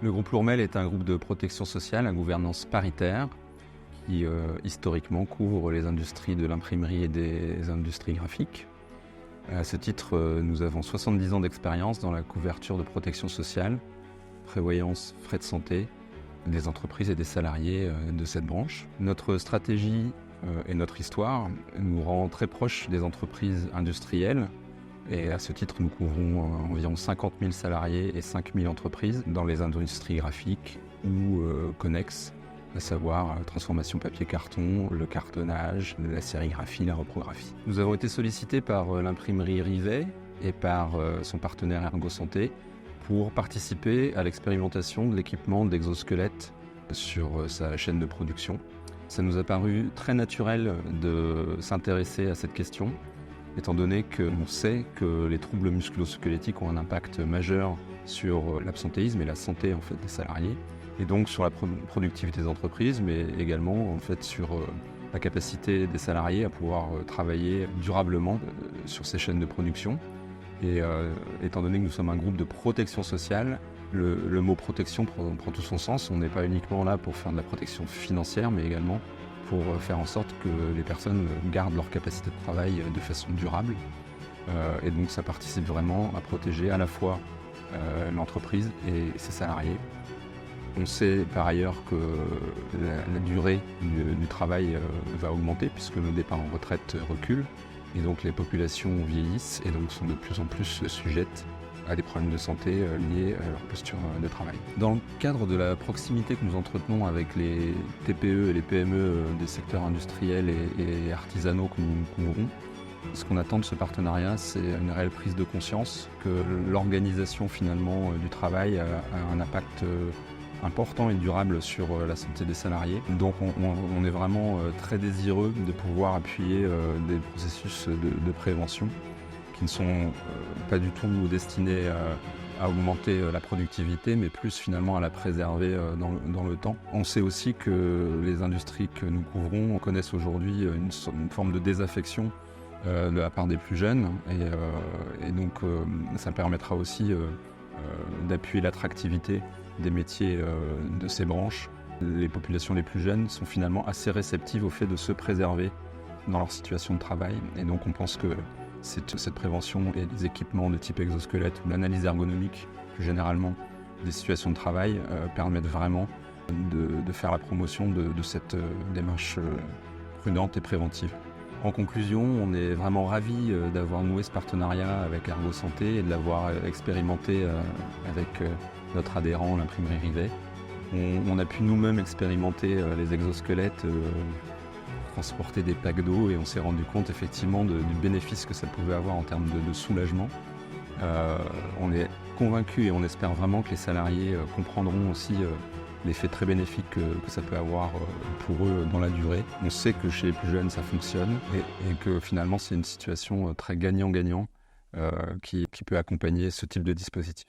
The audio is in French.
Le groupe Lourmel est un groupe de protection sociale à gouvernance paritaire qui historiquement couvre les industries de l'imprimerie et des industries graphiques. À ce titre, nous avons 70 ans d'expérience dans la couverture de protection sociale, prévoyance, frais de santé des entreprises et des salariés de cette branche. Notre stratégie et notre histoire nous rend très proches des entreprises industrielles. Et à ce titre, nous couvrons environ 50 000 salariés et 5 000 entreprises dans les industries graphiques ou connexes, à savoir transformation papier-carton, le cartonnage, la sérigraphie, la reprographie. Nous avons été sollicités par l'imprimerie Rivet et par son partenaire Ergo Santé pour participer à l'expérimentation de l'équipement d'exosquelettes sur sa chaîne de production. Ça nous a paru très naturel de s'intéresser à cette question, étant donné qu'on sait que les troubles musculo-squelettiques ont un impact majeur sur l'absentéisme et la santé en fait, des salariés, et donc sur la productivité des entreprises, mais également en fait, sur la capacité des salariés à pouvoir travailler durablement sur ces chaînes de production. Et étant donné que nous sommes un groupe de protection sociale, le mot protection prend tout son sens. On n'est pas uniquement là pour faire de la protection financière, mais également pour faire en sorte que les personnes gardent leur capacité de travail de façon durable. Et donc ça participe vraiment à protéger à la fois l'entreprise et ses salariés. On sait par ailleurs que la durée du travail va augmenter puisque nos départs en retraite reculent. Et donc les populations vieillissent et donc sont de plus en plus sujettes à des problèmes de santé liés à leur posture de travail. Dans le cadre de la proximité que nous entretenons avec les TPE et les PME des secteurs industriels et artisanaux que nous couvrons, ce qu'on attend de ce partenariat, c'est une réelle prise de conscience que l'organisation finalement du travail a un impact important et durable sur la santé des salariés. Donc on est vraiment très désireux de pouvoir appuyer des processus de prévention qui ne sont pas du tout destinés à augmenter la productivité, mais plus finalement à la préserver dans le temps. On sait aussi que les industries que nous couvrons connaissent aujourd'hui une forme de désaffection de la part des plus jeunes, et donc ça permettra aussi d'appuyer l'attractivité des métiers de ces branches. Les populations les plus jeunes sont finalement assez réceptives au fait de se préserver dans leur situation de travail, et donc on pense que cette prévention et les équipements de type exosquelette ou l'analyse ergonomique, plus généralement des situations de travail, permettent vraiment de faire la promotion de cette démarche prudente et préventive. En conclusion, on est vraiment ravis d'avoir noué ce partenariat avec Ergo Santé et de l'avoir expérimenté avec notre adhérent, l'imprimerie Rivet. On a pu nous-mêmes expérimenter les exosquelettes, transporter des packs d'eau, et on s'est rendu compte effectivement du bénéfice que ça pouvait avoir en termes de soulagement. On est convaincus et on espère vraiment que les salariés comprendront aussi l'effet très bénéfique que ça peut avoir pour eux dans la durée. On sait que chez les plus jeunes ça fonctionne et que finalement c'est une situation très gagnant-gagnant qui peut accompagner ce type de dispositif.